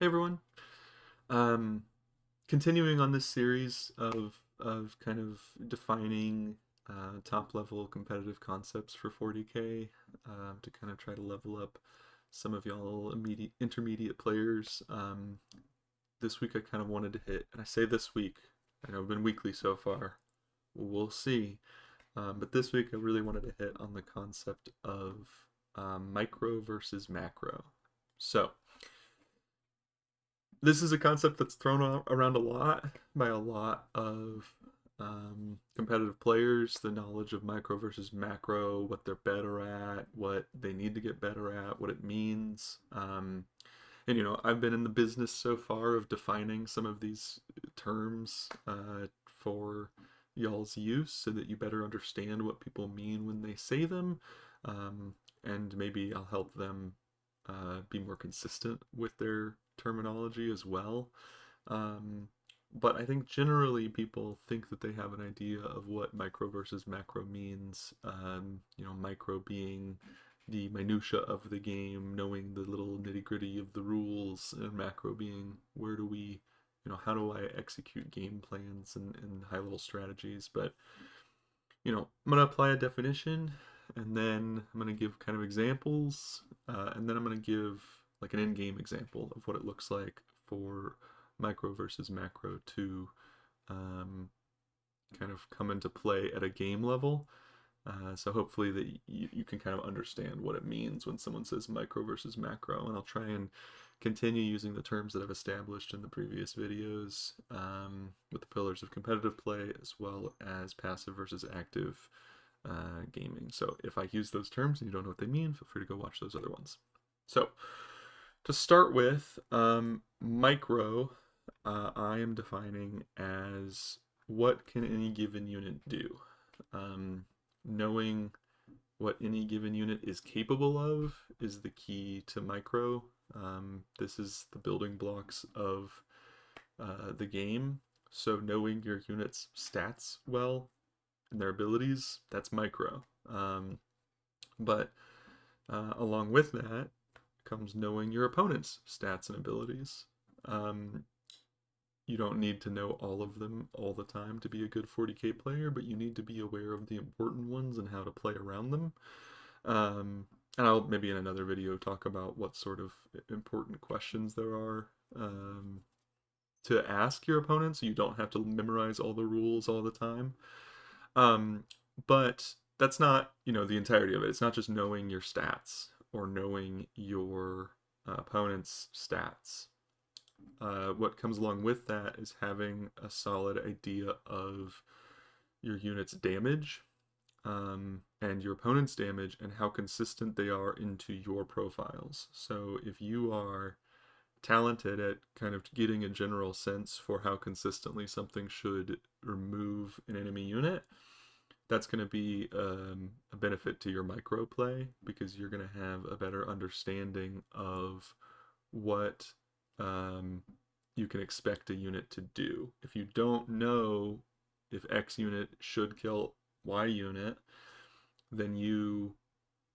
Hey everyone. Um, Continuing on this series of kind of defining top level competitive concepts for 40K to kind of try to level up some of y'all immediate intermediate players. This week I kind of wanted to hit, and I say this week, I know I've been weekly so far. We'll see. But this week I really wanted to hit on the concept of micro versus macro. So this is a concept that's thrown around a lot by a lot of competitive players. The knowledge of micro versus macro, what they're better at, what they need to get better at, what it means. And I've been in the business so far of defining some of these terms for y'all's use so that you better understand what people mean when they say them. Um, and maybe I'll help them be more consistent with their terminology as well. Um, but I think generally people think that they have an idea of what micro versus macro means. Micro being the minutia of the game, knowing the little nitty gritty of the rules, and macro being where do we, how do I execute game plans and high level strategies. But I'm going to apply a definition, and then I'm going to give kind of examples, and then I'm going to give like an in-game example of what it looks like for micro versus macro to kind of come into play at a game level. So hopefully that you can kind of understand what it means when someone says micro versus macro, and I'll try and continue using the terms that I've established in the previous videos with the pillars of competitive play as well as passive versus active gaming. So if I use those terms and you don't know what they mean, feel free to go watch those other ones. So to start with, micro, I am defining as what can any given unit do. Knowing what any given unit is capable of is the key to micro. This is the building blocks of the game. So knowing your unit's stats well and their abilities, that's micro. But along with that comes knowing your opponent's stats and abilities. You don't need to know all of them all the time to be a good 40K player, but you need to be aware of the important ones and how to play around them. And I'll maybe in another video talk about what sort of important questions there are to ask your opponent so you don't have to memorize all the rules all the time. But that's not, the entirety of it. It's not just knowing your stats or knowing your opponent's stats. What comes along with that is having a solid idea of your unit's damage and your opponent's damage and how consistent they are into your profiles. So if you are talented at kind of getting a general sense for how consistently something should remove an enemy unit, that's going to be a benefit to your micro play because you're going to have a better understanding of what you can expect a unit to do. If you don't know if X unit should kill Y unit, then you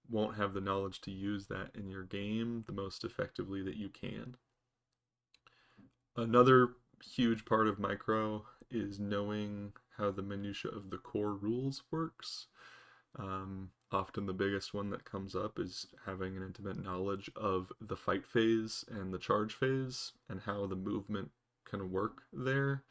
won't have the knowledge to use that in your game the most effectively that you can. Another huge part of micro is knowing how the minutia of the core rules works. Often the biggest one that comes up is having an intimate knowledge of the fight phase and the charge phase and how the movement can work there.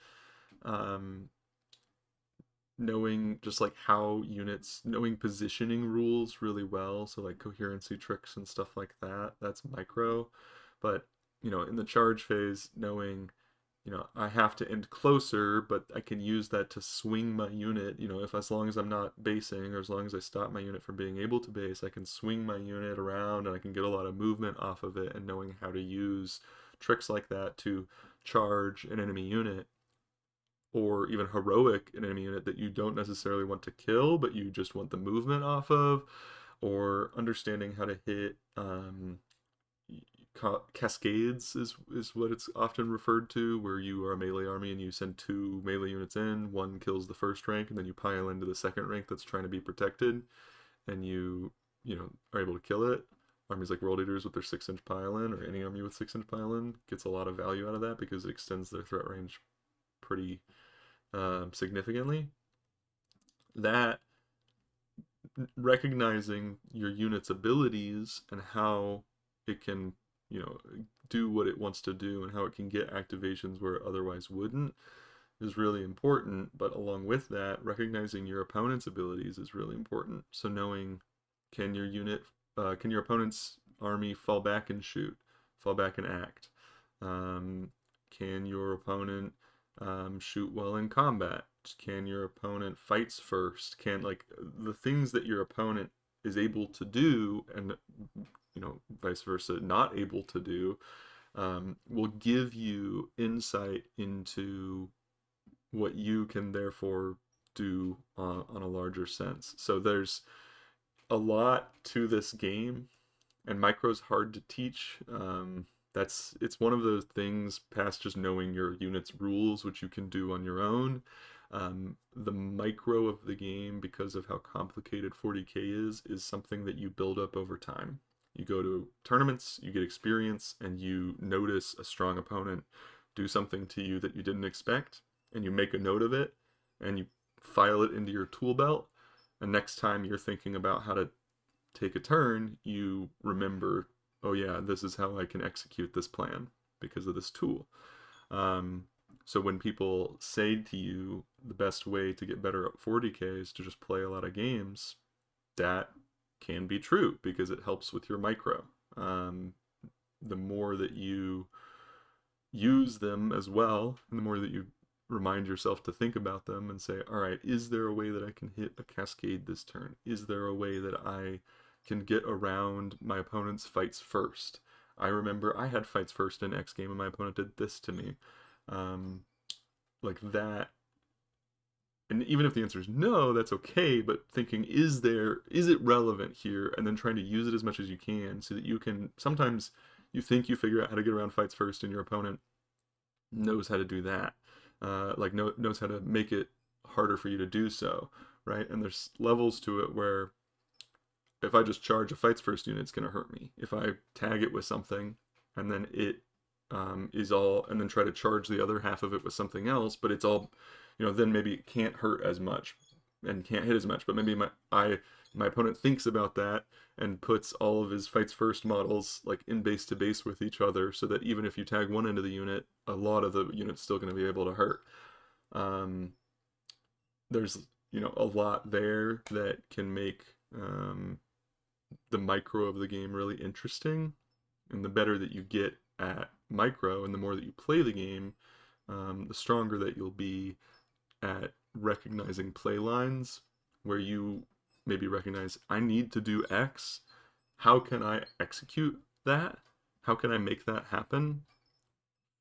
Knowing just like how units, knowing positioning rules really well, so like coherency tricks and stuff like that, that's micro. But in the charge phase, knowing I have to end closer, but I can use that to swing my unit. If as long as I'm not basing or as long as I stop my unit from being able to base, I can swing my unit around and I can get a lot of movement off of it. And knowing how to use tricks like that to charge an enemy unit or even heroic an enemy unit that you don't necessarily want to kill, but you just want the movement off of, or understanding how to hit cascades is what it's often referred to, where you are a melee army and you send two melee units in, one kills the first rank, and then you pile into the second rank that's trying to be protected, and you are able to kill it. armies like World Eaters with their 6-inch pile-in, or any army with 6-inch pile-in gets a lot of value out of that because it extends their threat range pretty significantly. That recognizing your unit's abilities and how it can, do what it wants to do and how it can get activations where it otherwise wouldn't is really important. But along with that, recognizing your opponent's abilities is really important. So knowing, can your unit, can your opponent's army fall back and shoot, fall back and act? Can your opponent shoot well in combat? Can your opponent fights first? Can, like, the things that your opponent is able to do and vice versa not able to do, will give you insight into what you can therefore do on a larger sense. So there's a lot to this game, and micro's hard to teach. It's one of those things past just knowing your unit's rules, which you can do on your own. The micro of the game, because of how complicated 40K is something that you build up over time. You go to tournaments, you get experience, and you notice a strong opponent do something to you that you didn't expect, and you make a note of it, and you file it into your tool belt, and next time you're thinking about how to take a turn, you remember, oh yeah, this is how I can execute this plan because of this tool. So when people say to you the best way to get better at 40K is to just play a lot of games, that can be true because it helps with your micro. The more that you use them as well, and the more that you remind yourself to think about them and say, all right, is there a way that I can hit a cascade this turn? Is there a way that I can get around my opponent's fights first? I remember I had fights first in X game and my opponent did this to me. Like that. And even if the answer is no, that's okay, but thinking, is it relevant here? And then trying to use it as much as you can so that you can, sometimes you think you figure out how to get around fights first and your opponent knows how to do that. Knows how to make it harder for you to do so, right? And there's levels to it where if I just charge a fights first unit, it's going to hurt me. If I tag it with something and then it is all, and then try to charge the other half of it with something else, but it's all, then maybe it can't hurt as much and can't hit as much. But maybe my opponent thinks about that and puts all of his fights first models like in base to base with each other, so that even if you tag one end of the unit, a lot of the unit's still going to be able to hurt. There's a lot there that can make the micro of the game really interesting, and the better that you get at micro and the more that you play the game, the stronger that you'll be at recognizing play lines where you maybe recognize, I need to do X. How can I execute that? How can I make that happen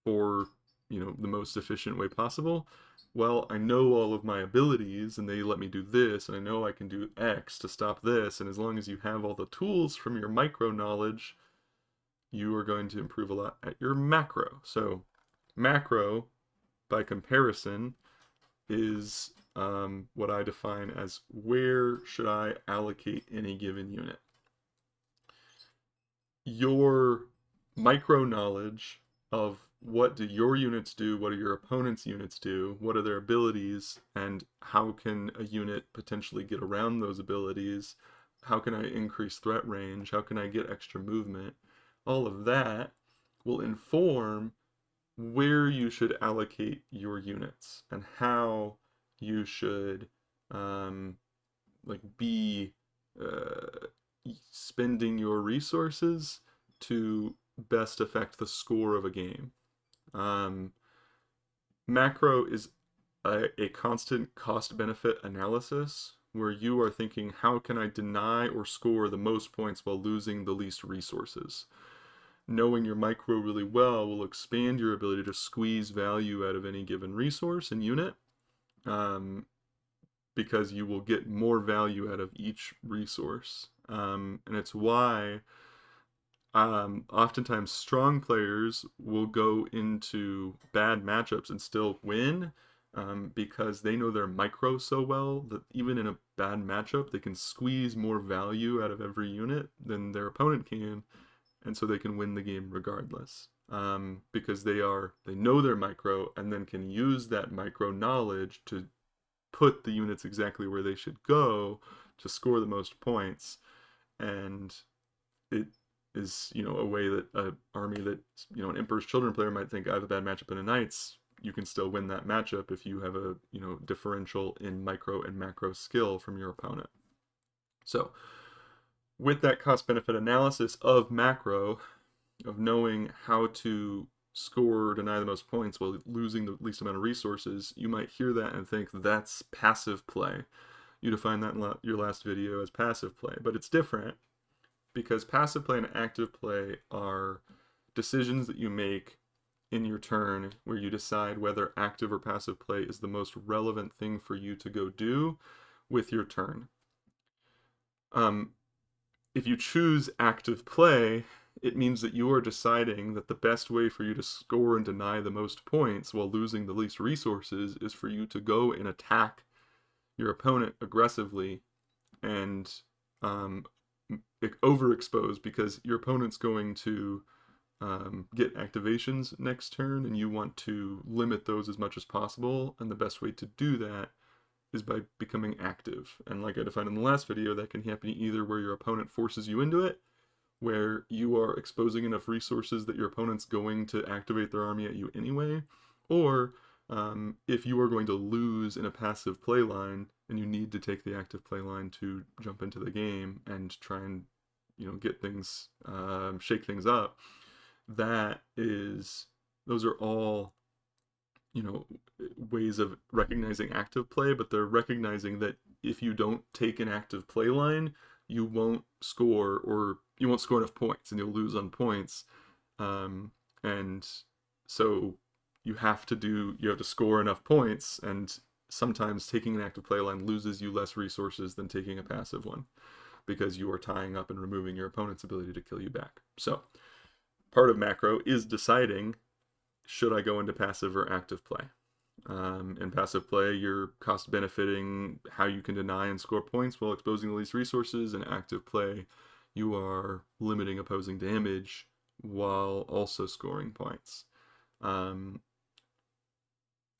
for, the most efficient way possible? Well, I know all of my abilities and they let me do this, and I know I can do X to stop this. And as long as you have all the tools from your micro knowledge, you are going to improve a lot at your macro. So macro, by comparison, is what I define as where should I allocate any given unit. Your micro knowledge of what do your units do, what do your opponent's units do, what are their abilities, and how can a unit potentially get around those abilities, how can I increase threat range, how can I get extra movement, all of that will inform where you should allocate your units and how you should be spending your resources to best affect the score of a game. Macro is a constant cost benefit analysis where you are thinking, how can I deny or score the most points while losing the least resources? Knowing your micro really well will expand your ability to squeeze value out of any given resource and unit, because you will get more value out of each resource. And it's why oftentimes strong players will go into bad matchups and still win, because they know their micro so well that even in a bad matchup, they can squeeze more value out of every unit than their opponent can, and so they can win the game regardless. Because they know their micro and then can use that micro knowledge to put the units exactly where they should go to score the most points. And it is, a way that an army that, an Emperor's Children player might think, I have a bad matchup in a Knights. You can still win that matchup if you have a, differential in micro and macro skill from your opponent. So with that cost benefit analysis of macro, of knowing how to score or deny the most points while losing the least amount of resources, you might hear that and think that's passive play. You define that in your last video as passive play, but it's different because passive play and active play are decisions that you make in your turn where you decide whether active or passive play is the most relevant thing for you to go do with your turn. If you choose active play, it means that you are deciding that the best way for you to score and deny the most points while losing the least resources is for you to go and attack your opponent aggressively and overexpose, because your opponent's going to get activations next turn and you want to limit those as much as possible, and the best way to do that is by becoming active. And like I defined in the last video, that can happen either where your opponent forces you into it, where you are exposing enough resources that your opponent's going to activate their army at you anyway, or if you are going to lose in a passive play line and you need to take the active play line to jump into the game and try and get things, shake things up. Those are all ways of recognizing active play, but they're recognizing that if you don't take an active play line, you won't score, or you won't score enough points and you'll lose on points. And so you have to score enough points, and sometimes taking an active play line loses you less resources than taking a passive one, because you are tying up and removing your opponent's ability to kill you back. So part of macro is deciding, should I go into passive or active play? In passive play, you're cost benefiting how you can deny and score points while exposing the least resources. In active play, you are limiting opposing damage while also scoring points.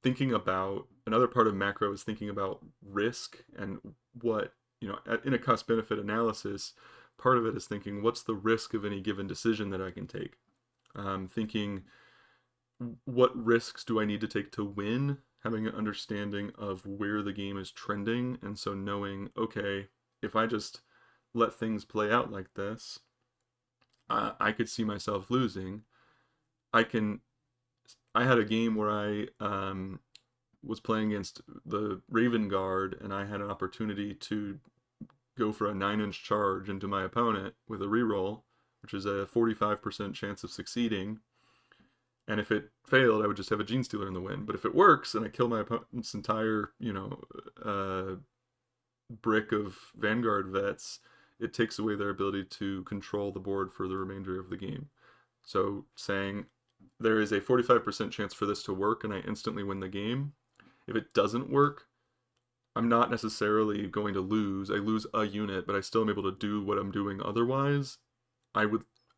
Thinking about another part of macro is thinking about risk, and what, in a cost benefit analysis, part of it is thinking, what's the risk of any given decision that I can take? Thinking, what risks do I need to take to win? Having an understanding of where the game is trending, and so knowing, okay, if I just let things play out like this, I could see myself losing. I had a game where I was playing against the Raven Guard, and I had an opportunity to go for a 9-inch charge into my opponent with a reroll, which is a 45% chance of succeeding. And if it failed, I would just have a Gene Stealer in the win. But if it works and I kill my opponent's entire, brick of Vanguard vets, it takes away their ability to control the board for the remainder of the game. So saying there is a 45% chance for this to work and I instantly win the game. If it doesn't work, I'm not necessarily going to lose. I lose a unit, but I still am able to do what I'm doing otherwise.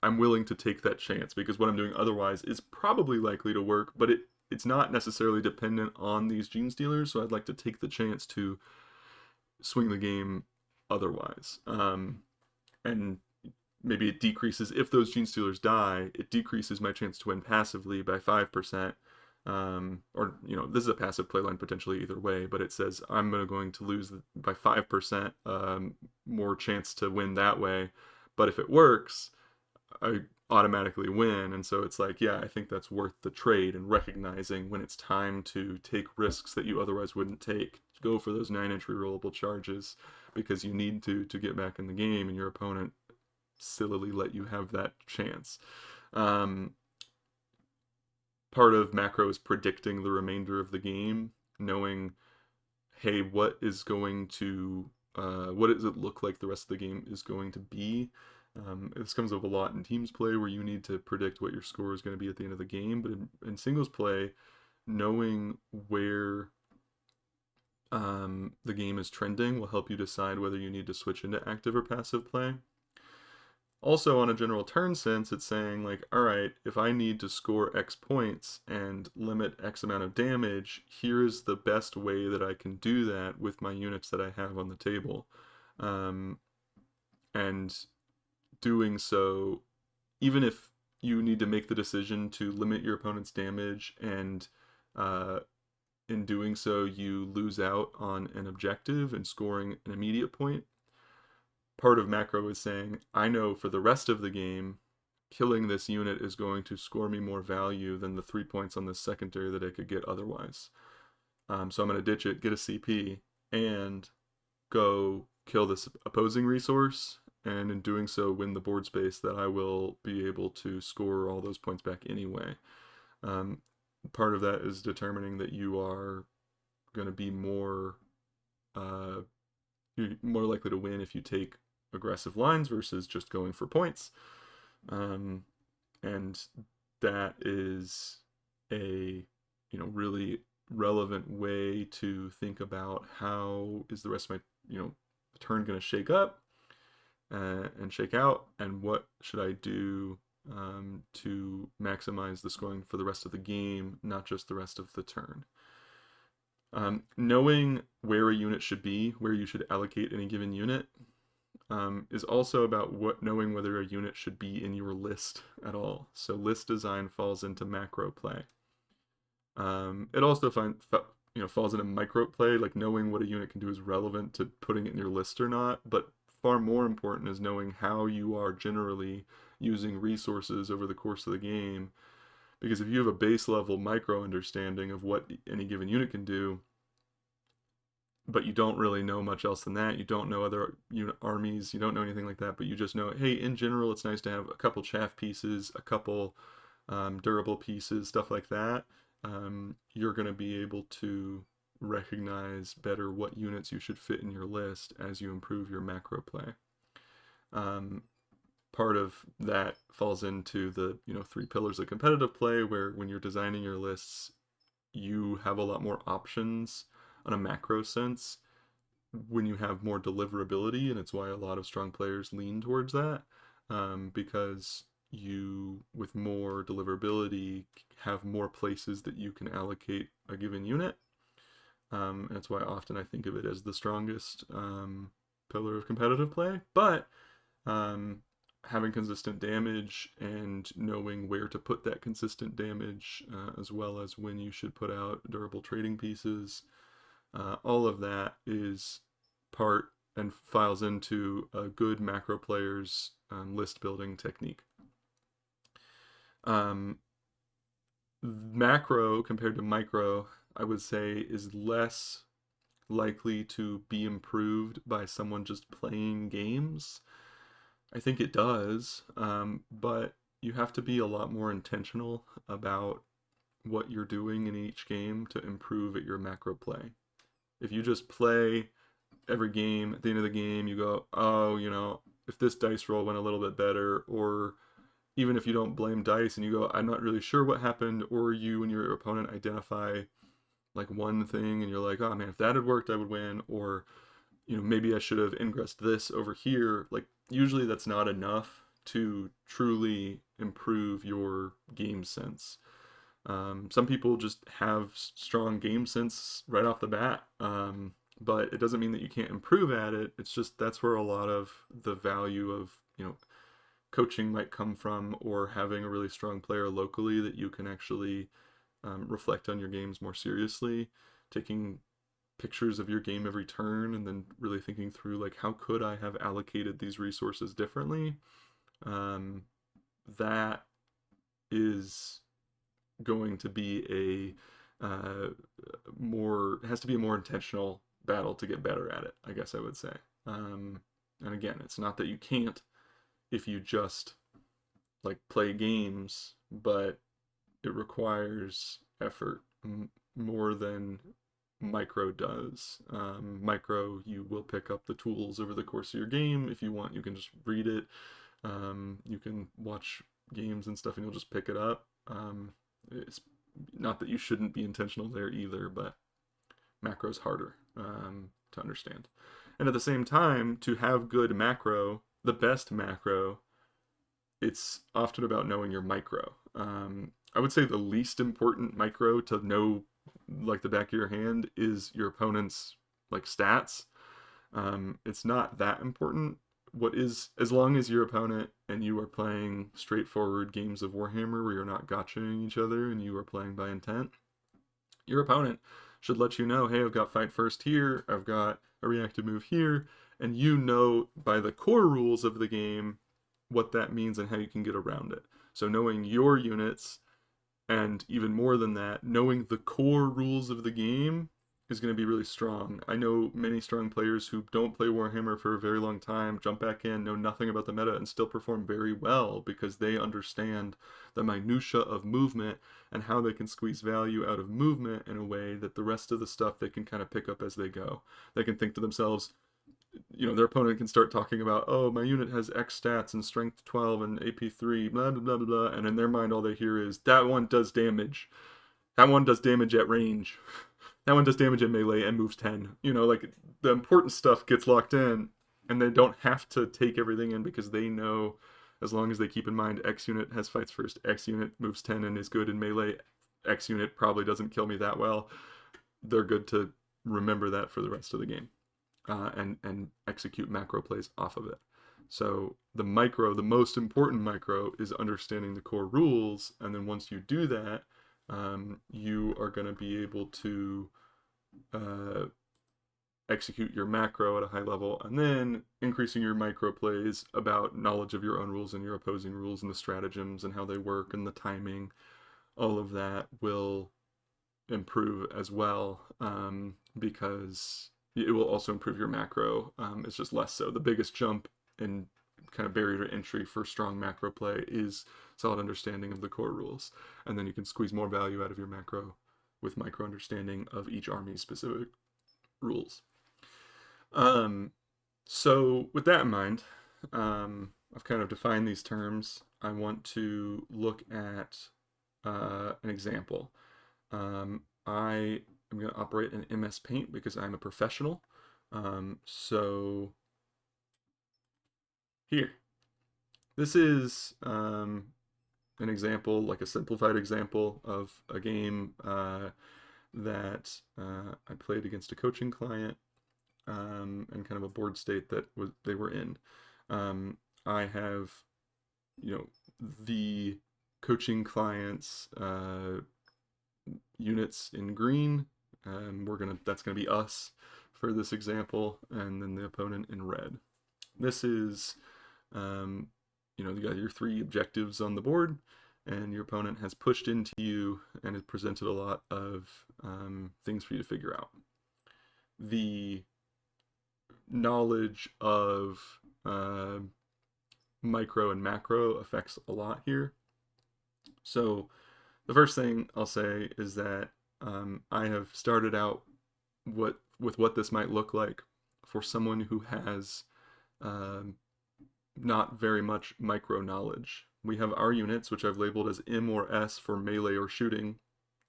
I'm willing to take that chance, because what I'm doing otherwise is probably likely to work, but it's not necessarily dependent on these Gene Stealers, so I'd like to take the chance to swing the game otherwise. And maybe it decreases, if those Gene Stealers die, it decreases my chance to win passively by 5%. Or, this is a passive playline potentially either way, but it says I'm going to lose by 5% more chance to win that way. But if it works, I automatically win. And so it's like, yeah, I think that's worth the trade, and recognizing when it's time to take risks that you otherwise wouldn't take. Go for those 9-inch rerollable charges because you need to get back in the game, and your opponent sillily let you have that chance. Part of macro is predicting the remainder of the game, knowing, hey, what does it look like the rest of the game is going to be? This comes up a lot in teams play, where you need to predict what your score is going to be at the end of the game. But in singles play, knowing where the game is trending will help you decide whether you need to switch into active or passive play. Also, on a general turn sense, it's saying, like, all right, if I need to score X points and limit X amount of damage, here's the best way that I can do that with my units that I have on the table. Um, and doing so, even if you need to make the decision to limit your opponent's damage and uh, in doing so you lose out on an objective and scoring an immediate point, part of macro is saying, I know for the rest of the game, killing this unit is going to score me more value than the 3 points on this secondary that I could get otherwise. So I'm going to ditch it, get a CP, and go kill this opposing resource, and in doing so win the board space that I will be able to score all those points back anyway. Part of that is determining that you are going to be you're more likely to win if you take aggressive lines versus just going for points. And that is a really relevant way to think about how is the rest of my turn going to shake up and shake out, and what should I do to maximize the scoring for the rest of the game, not just the rest of the turn. Knowing where a unit should be, where you should allocate any given unit, is also about knowing whether a unit should be in your list at all. So list design falls into macro play. It also falls into micro play, like knowing what a unit can do is relevant to putting it in your list or not, but far more important is knowing how you are generally using resources over the course of the game. Because if you have a base level micro understanding of what any given unit can do, but you don't really know much else than that, you don't know other unit armies, you don't know anything like that, but you just know, hey, in general, it's nice to have a couple chaff pieces, a couple durable pieces, stuff like that. You're going to be able to recognize better what units you should fit in your list as you improve your macro play. Part of that falls into the 3 pillars of competitive play, where when you're designing your lists, you have a lot more options on a macro sense when you have more deliverability, and it's why a lot of strong players lean towards that, because you, with more deliverability, have more places that you can allocate a given unit. And that's why often I think of it as the strongest pillar of competitive play. But having consistent damage and knowing where to put that consistent damage, as well as when you should put out durable trading pieces, all of that is part and files into a good macro player's list building technique. Macro compared to micro, I would say, is less likely to be improved by someone just playing games. I think it does, but you have to be a lot more intentional about what you're doing in each game to improve at your macro play. If you just play every game, at the end of the game, you go, oh, if this dice roll went a little bit better, or even if you don't blame dice and you go, I'm not really sure what happened, or you and your opponent identify like one thing and you're like, oh man, if that had worked, I would win, or maybe I should have ingressed this over here. Like, usually that's not enough to truly improve your game sense. Some people just have strong game sense right off the bat, but it doesn't mean that you can't improve at it. It's just that's where a lot of the value of coaching might come from, or having a really strong player locally that you can actually reflect on your games more seriously, taking pictures of your game every turn and then really thinking through, like, how could I have allocated these resources differently. That is going to be has to be a more intentional battle to get better at it, I guess I would say. And again, it's not that you can't if you just like play games, but it requires effort more than micro does. Micro, you will pick up the tools over the course of your game. If you want, you can just read it. You can watch games and stuff and you'll just pick it up. It's not that you shouldn't be intentional there either, but macro's harder. to understand. And at the same time, to have good macro, the best macro, it's often about knowing your micro. I would say the least important micro to know, like the back of your hand, is your opponent's like stats. It's not that important. What is, as long as your opponent and you are playing straightforward games of Warhammer where you're not gotchaing each other and you are playing by intent, your opponent should let you know, hey, I've got fight first here, I've got a reactive move here, and you know by the core rules of the game what that means and how you can get around it. So knowing your units, and even more than that, knowing the core rules of the game is going to be really strong. I know many strong players who don't play Warhammer for a very long time, jump back in, know nothing about the meta, and still perform very well because they understand the minutia of movement and how they can squeeze value out of movement in a way that the rest of the stuff they can kind of pick up as they go. They can think to themselves, their opponent can start talking about, oh, my unit has X stats and strength 12 and AP 3, blah, blah, blah, blah, blah. And in their mind, all they hear is, that one does damage. That one does damage at range. That one does damage at melee and moves 10. Like the important stuff gets locked in, and they don't have to take everything in because they know, as long as they keep in mind X unit has fights first, X unit moves 10 and is good in melee, X unit probably doesn't kill me that well, they're good to remember that for the rest of the game. And execute macro plays off of it. So the most important micro is understanding the core rules, and then once you do that, you are going to be able to uh, execute your macro at a high level, and then increasing your micro plays about knowledge of your own rules and your opposing rules and the stratagems and how they work and the timing. All of that will improve as well, because it will also improve your macro. It's just less so. The biggest jump in kind of barrier to entry for strong macro play is solid understanding of the core rules, and then you can squeeze more value out of your macro with micro understanding of each army's specific rules. So with that in mind, I've kind of defined these terms. I want to look at an example. I am going to operate in MS Paint because I'm a professional. So here, this is an example, like a simplified example of a game that I played against a coaching client, and kind of a board state that they were in. I have, the coaching clients units in green. That's gonna be us for this example, and then the opponent in red. This is, you got your 3 objectives on the board, and your opponent has pushed into you and has presented a lot of things for you to figure out. The knowledge of micro and macro affects a lot here. So the first thing I'll say is that I have started out with what this might look like for someone who has not very much micro knowledge. We have our units, which I've labeled as M or S for melee or shooting.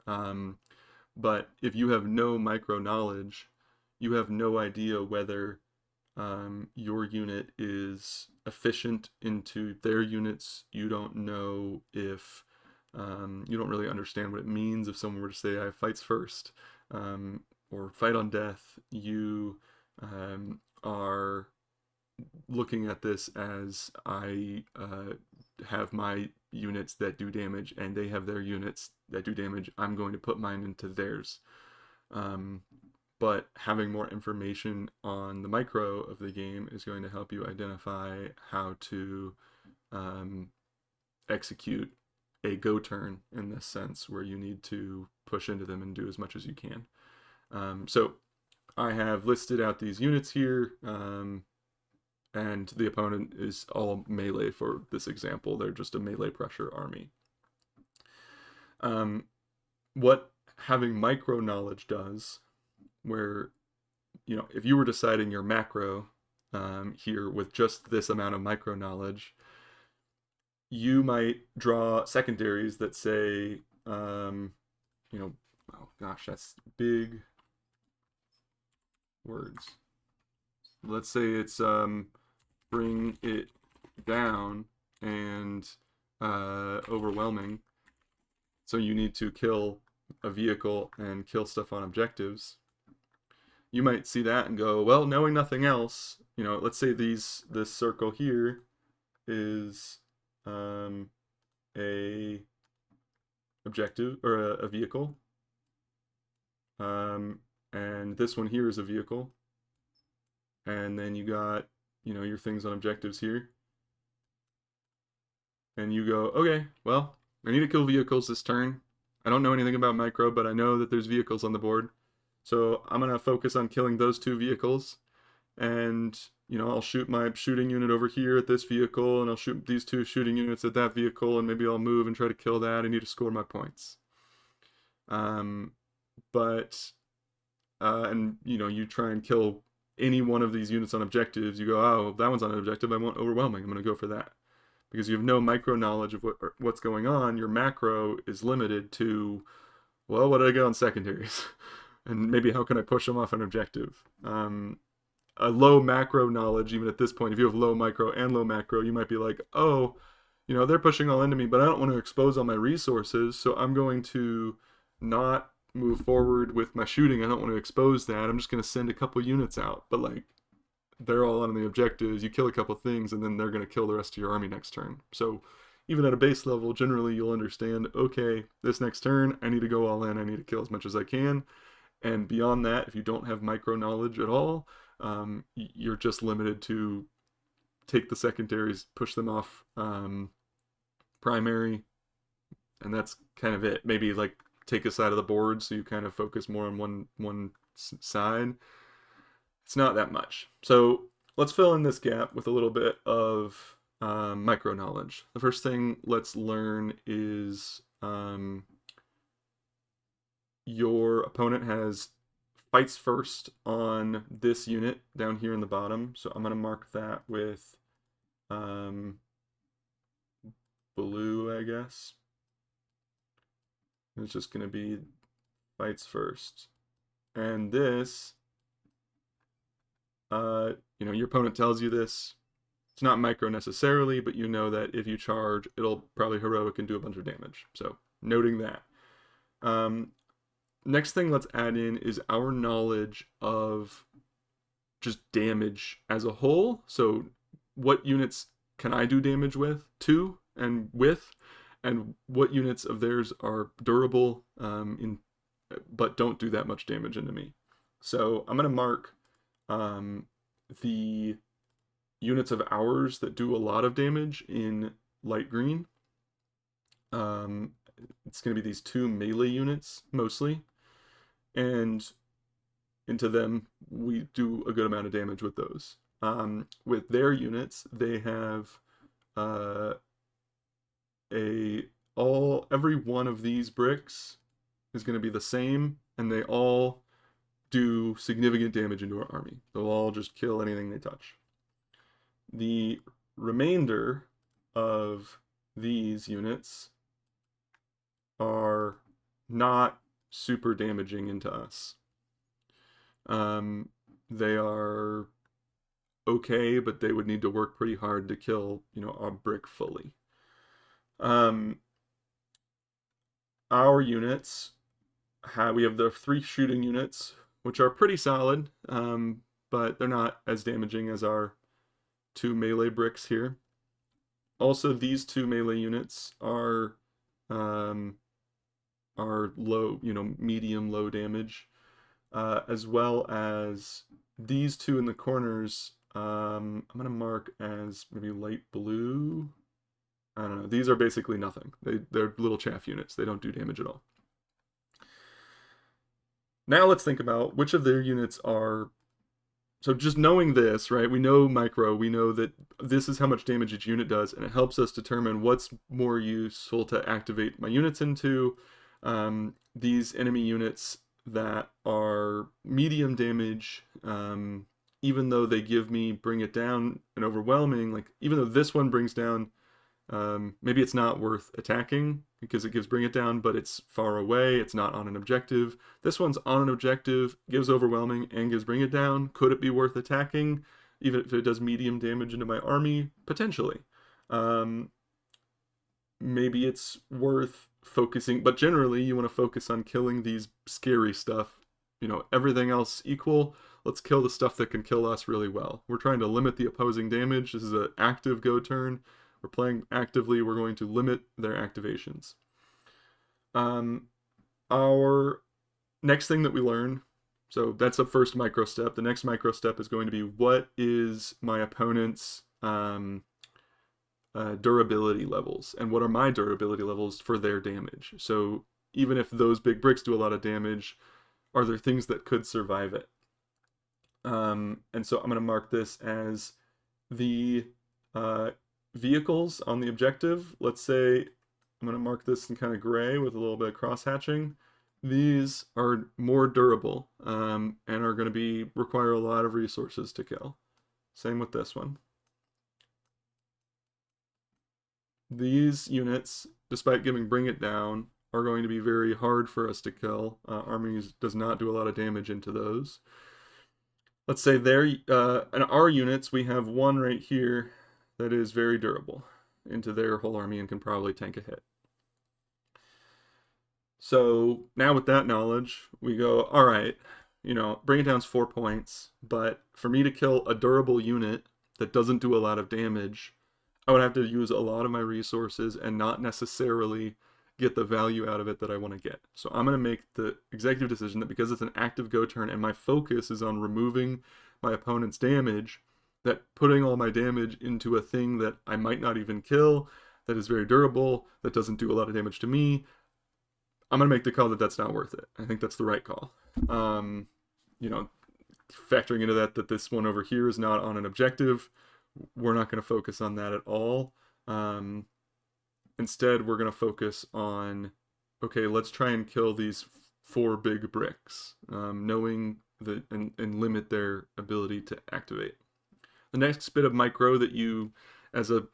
But if you have no micro knowledge, you have no idea whether your unit is efficient into their units. You don't know if you don't really understand what it means if someone were to say, I have fights first, or fight on death. You are looking at this as I have my units that do damage and they have their units that do damage. I'm going to put mine into theirs. But having more information on the micro of the game is going to help you identify how to execute a go turn in this sense, where you need to push into them and do as much as you can. So I have listed out these units here, and the opponent is all melee for this example. They're just a melee pressure army. What having micro knowledge does, where, if you were deciding your macro here with just this amount of micro knowledge, you might draw secondaries that say, oh gosh, that's big. words. Let's say it's bring it down and overwhelming. So you need to kill a vehicle and kill stuff on objectives. You might see that and go, well, knowing nothing else, let's say this circle here is a objective or a vehicle, and this one here is a vehicle, and then you got your things on objectives here, and you go, okay, well, I need to kill vehicles this turn. I don't know anything about micro, but I know that there's vehicles on the board, so I'm gonna focus on killing those two vehicles, and I'll shoot my shooting unit over here at this vehicle, and I'll shoot these two shooting units at that vehicle, and maybe I'll move and try to kill that. I need to score my points. But and you try and kill any one of these units on objectives. You go, oh, that one's on an objective. I want overwhelming. I'm going to go for that. Because you have no micro knowledge of what's going on. Your macro is limited to, well, what did I get on secondaries? And maybe how can I push them off an objective? A low macro knowledge, even at this point, if you have low micro and low macro, you might be like, oh, they're pushing all into me, but I don't want to expose all my resources, so I'm going to not move forward with my shooting. I don't want to expose that. I'm just going to send a couple units out, but like they're all on the objectives. You kill a couple things, and then they're going to kill the rest of your army next turn. So even at a base level, generally you'll understand, okay, this next turn, I need to go all in. I need to kill as much as I can. And beyond that, if you don't have micro knowledge at all, you're just limited to take the secondaries, push them off primary, and that's kind of it. Maybe like take a side of the board so you kind of focus more on one side. It's not that much. So let's fill in this gap with a little bit of micro knowledge. The first thing let's learn is your opponent has fights first on this unit down here in the bottom. So I'm going to mark that with blue, I guess. It's just going to be fights first. And this, your opponent tells you this. It's not micro necessarily, but you know that if you charge, it'll probably heroic and do a bunch of damage. So noting that. Next thing let's add in is our knowledge of just damage as a whole. So what units can I do damage to and with, and what units of theirs are durable but don't do that much damage into me. So I'm going to mark the units of ours that do a lot of damage in light green. It's going to be these two melee units mostly, and into them we do a good amount of damage with those. With their units, they have every one of these bricks is going to be the same, and they all do significant damage into our army. They'll all just kill anything they touch. The remainder of these units are not super damaging into us. They are okay, but they would need to work pretty hard to kill, a brick fully. Our units we have the 3 shooting units, which are pretty solid, but they're not as damaging as our 2 melee bricks here. Also, these 2 melee units are low, medium low damage, as well as these 2 in the corners. I'm gonna mark as maybe light blue. I don't know. These are basically nothing. They're little chaff units. They don't do damage at all. Now let's think about which of their units are. So just knowing this, right? We know micro. We know that this is how much damage each unit does, and it helps us determine what's more useful to activate my units into. These enemy units that are medium damage, even though they give me bring it down and overwhelming, like even though this one brings down, maybe it's not worth attacking. because it gives bring it down, but it's far away. It's not on an objective. This one's on an objective, gives overwhelming, and gives bring it down. Could it be worth attacking, even if it does medium damage into my army? Potentially. Maybe it's worth focusing, but generally you want to focus on killing these scary stuff. You know, everything else equal, let's kill the stuff that can kill us really well. We're trying to limit the opposing damage. This is an active go turn. We're playing actively. We're going to limit their activations. Our next thing that we learn, so that's the first micro step. The next micro step is going to be, what is my opponent's durability levels, and what are my durability levels for their damage? So even if those big bricks do a lot of damage, are there things that could survive it? And so I'm going to mark this as the vehicles on the objective. Let's say I'm going to mark this in kind of gray with a little bit of cross hatching. These are more durable and are going to require a lot of resources to kill. Same with this one. These units, despite giving bring it down, are going to be very hard for us to kill. Armies does not do a lot of damage into those. Let's say there, in our units, we have one right here that is very durable into their whole army and can probably tank a hit. So now with that knowledge, we go, all right, you know, bring it down's 4 points, but for me to kill a durable unit that doesn't do a lot of damage, I would have to use a lot of my resources and not necessarily get the value out of it that I want to get. So I'm going to make the executive decision that because it's an active go turn and my focus is on removing my opponent's damage, that putting all my damage into a thing that I might not even kill, that is very durable, that doesn't do a lot of damage to me, I'm going to make the call that that's not worth it. I think that's the right call. You know, factoring into that this one over here is not on an objective, we're not going to focus on that at all. Instead, we're going to focus on, okay, let's try and kill these 4 big bricks, knowing that and limit their ability to activate. The next bit of micro that you, as a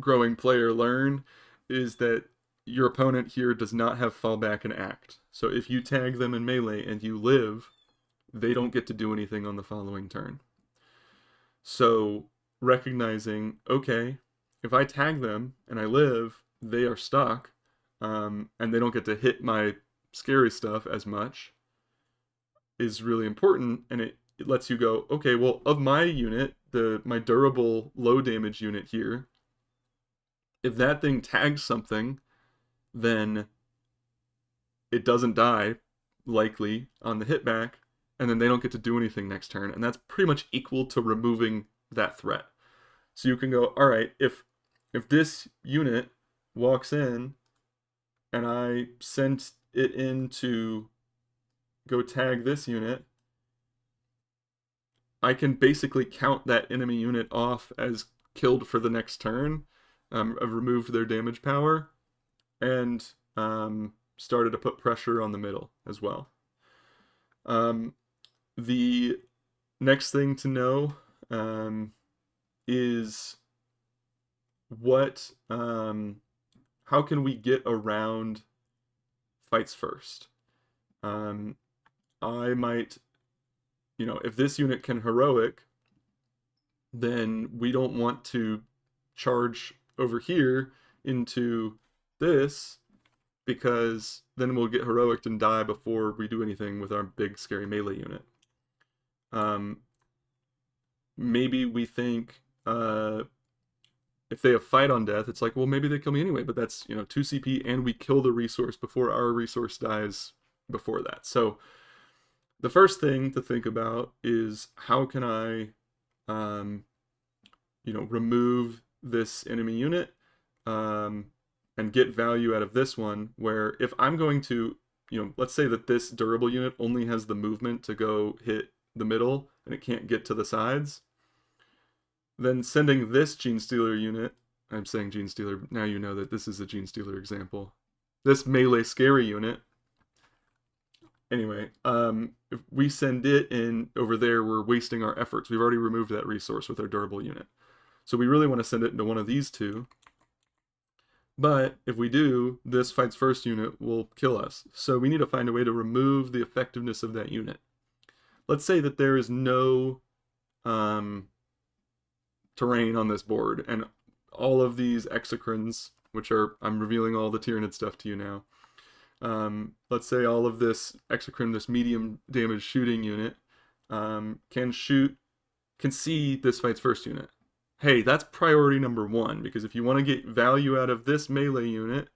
growing player, learn is that your opponent here does not have fallback and act. So if you tag them in melee and you live, they don't get to do anything on the following turn. So recognizing, okay, if I tag them and I live, they are stuck, and they don't get to hit my scary stuff as much, is really important. And it lets you go, okay, well, of my unit, my durable low damage unit here, if that thing tags something, then it doesn't die, likely, on the hit back, and then they don't get to do anything next turn, and that's pretty much equal to removing that threat. So you can go, all right, if this unit walks in and I sent it in to go tag this unit, I can basically count that enemy unit off as killed for the next turn. I've removed their damage power and started to put pressure on the middle as well. The next thing to know is what how can we get around fights first? I might, you know, if this unit can heroic, then we don't want to charge over here into this, because then we'll get heroic and die before we do anything with our big scary melee unit. Maybe we think if they have fight on death, it's like, well, maybe they kill me anyway, but that's, you know, 2 CP and we kill the resource before our resource dies before that. So the first thing to think about is, how can I you know, remove this enemy unit and get value out of this one, where if I'm going to, you know, let's say that this durable unit only has the movement to go hit the middle and it can't get to the sides, then sending this Gene Stealer unit, I'm saying Gene Stealer, now you know that this is a Gene Stealer example, this melee scary unit, anyway, if we send it in over there, we're wasting our efforts. We've already removed that resource with our durable unit. So we really want to send it into one of these two, But if we do, this fights first unit will kill us. So we need to find a way to remove the effectiveness of that unit. Let's say that there is no um, terrain on this board, and all of these exocrines, which are, I'm revealing all the Tyranid stuff to you now. Let's say all of this exocrine, this medium damage shooting unit, can see this fight's first unit. Hey, that's priority number one, because if you want to get value out of this melee unit,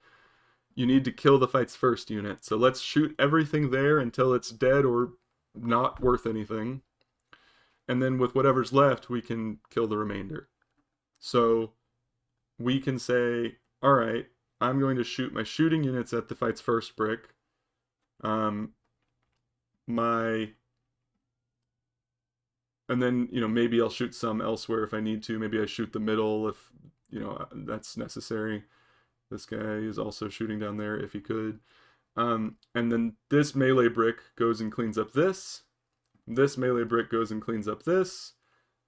you need to kill the fight's first unit. So let's shoot everything there until it's dead or not worth anything. And then with whatever's left, we can kill the remainder. So we can say, all right, I'm going to shoot my shooting units at the fight's first brick. And then, maybe I'll shoot some elsewhere if I need to. Maybe I shoot the middle if, that's necessary. This guy is also shooting down there if he could. And then this melee brick goes and cleans up this. This melee brick goes and cleans up this.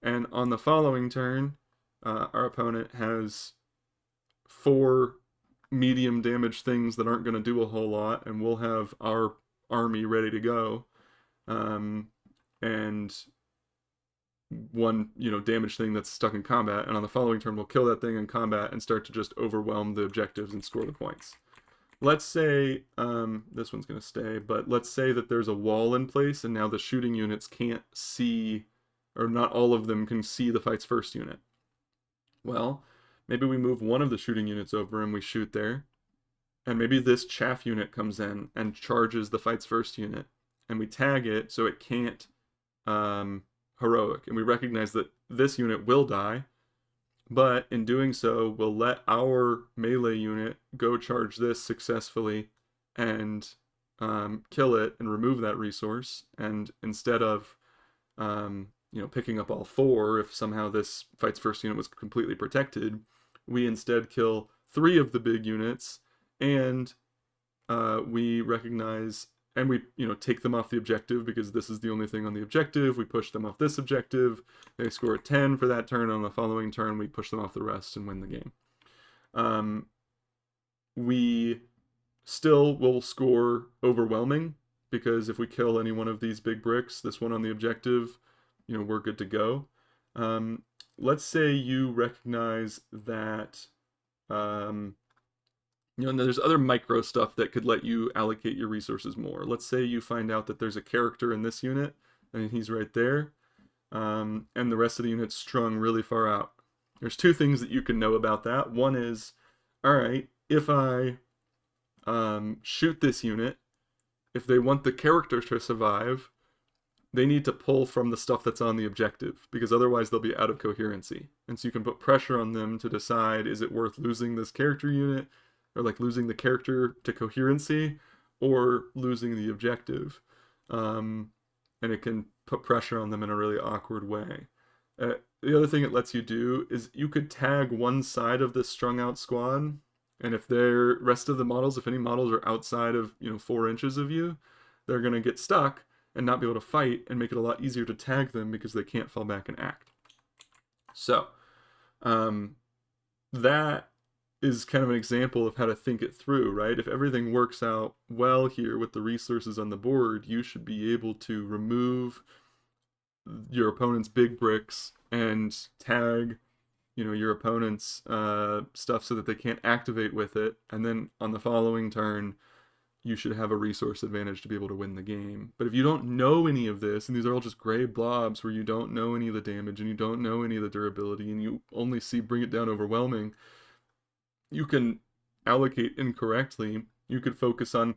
And on the following turn, our opponent has 4 medium damage things that aren't going to do a whole lot, and we'll have our army ready to go. And one, damage thing that's stuck in combat, and on the following turn we'll kill that thing in combat and start to just overwhelm the objectives and score the points. Let's say, this one's going to stay, but let's say that there's a wall in place and now the shooting units can't see, or not all of them can see the fight's first unit. Well, maybe we move one of the shooting units over and we shoot there, and maybe this chaff unit comes in and charges the fight's first unit, and we tag it so it can't heroic, and we recognize that this unit will die, but in doing so, we'll let our melee unit go charge this successfully and kill it and remove that resource. And instead of picking up all 4, if somehow this fight's first unit was completely protected, we instead kill 3 of the big units, and we recognize, and we take them off the objective because this is the only thing on the objective. We push them off this objective. They score a 10 for that turn. On the following turn, we push them off the rest and win the game. We still will score overwhelming, because if we kill any one of these big bricks, this one on the objective, we're good to go. Let's say you recognize that there's other micro stuff that could let you allocate your resources more. Let's say you find out that there's a character in this unit, and he's right there, and the rest of the unit's strung really far out. There's 2 things that you can know about that. One is, all right, if I shoot this unit, if they want the character to survive, they need to pull from the stuff that's on the objective, because otherwise they'll be out of coherency. And so you can put pressure on them to decide, is it worth losing this character unit, or like losing the character to coherency, or losing the objective. And it can put pressure on them in a really awkward way. The other thing it lets you do is you could tag one side of this strung out squad, and if the rest of the models, if any models are outside of 4 inches of you, they're going to get stuck and not be able to fight, and make it a lot easier to tag them because they can't fall back and act. So that is kind of an example of how to think it through, right? If everything works out well here with the resources on the board, you should be able to remove your opponent's big bricks and tag, your opponent's stuff so that they can't activate with it. And then on the following turn, you should have a resource advantage to be able to win the game. But if you don't know any of this, and these are all just gray blobs where you don't know any of the damage and you don't know any of the durability, and you only see bring it down overwhelming, you can allocate incorrectly. You could focus on,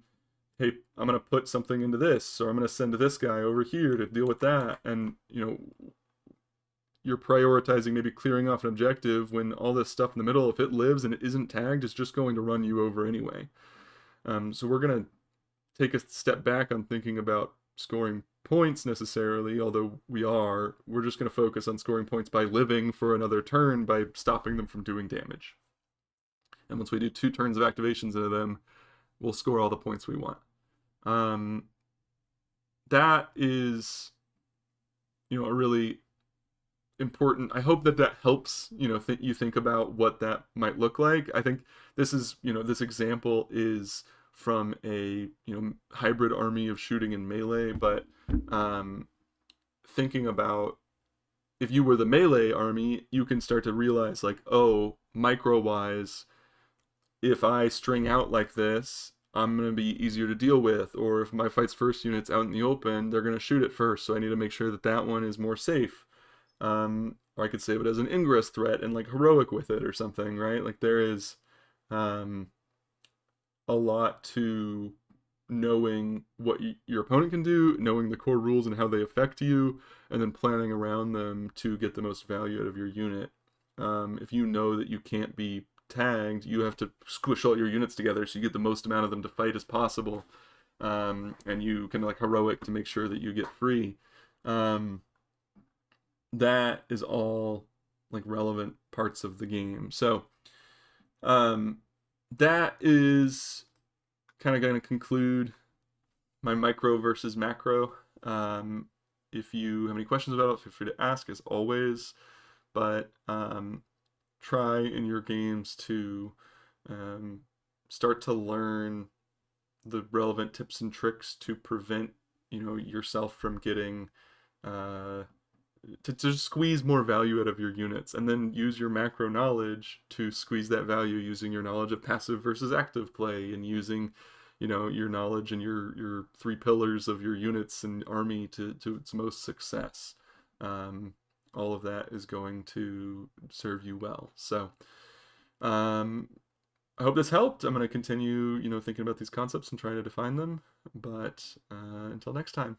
hey, I'm going to put something into this, or I'm going to send this guy over here to deal with that. And, you're prioritizing maybe clearing off an objective when all this stuff in the middle, if it lives and it isn't tagged, it's just going to run you over anyway. So we're going to take a step back on thinking about scoring points necessarily, although we're just going to focus on scoring points by living for another turn by stopping them from doing damage. And once we do 2 turns of activations into them, we'll score all the points we want. That is, a really important. I hope that that helps, you think about what that might look like. I think this is, this example is from a, hybrid army of shooting and melee, but um, thinking about if you were the melee army, you can start to realize like, oh, micro wise, if I string out like this, I'm going to be easier to deal with. Or if my fight's first unit's out in the open, they're going to shoot it first. So I need to make sure that that one is more safe. Or I could save it as an ingress threat and like heroic with it or something, right? Like there is um, a lot to knowing what your opponent can do, knowing the core rules and how they affect you, and then planning around them to get the most value out of your unit. If you know that you can't be tagged, you have to squish all your units together so you get the most amount of them to fight as possible. And you can like heroic to make sure that you get free. That is all like relevant parts of the game. So that is kind of going to conclude my micro versus macro. If you have any questions about it, feel free to ask as always. But try in your games to start to learn the relevant tips and tricks to prevent yourself from getting to squeeze more value out of your units, and then use your macro knowledge to squeeze that value using your knowledge of passive versus active play, and using your knowledge and your three pillars of your units and army to its most success. All of that is going to serve you well. So I hope this helped. I'm going to continue thinking about these concepts and trying to define them, but until next time.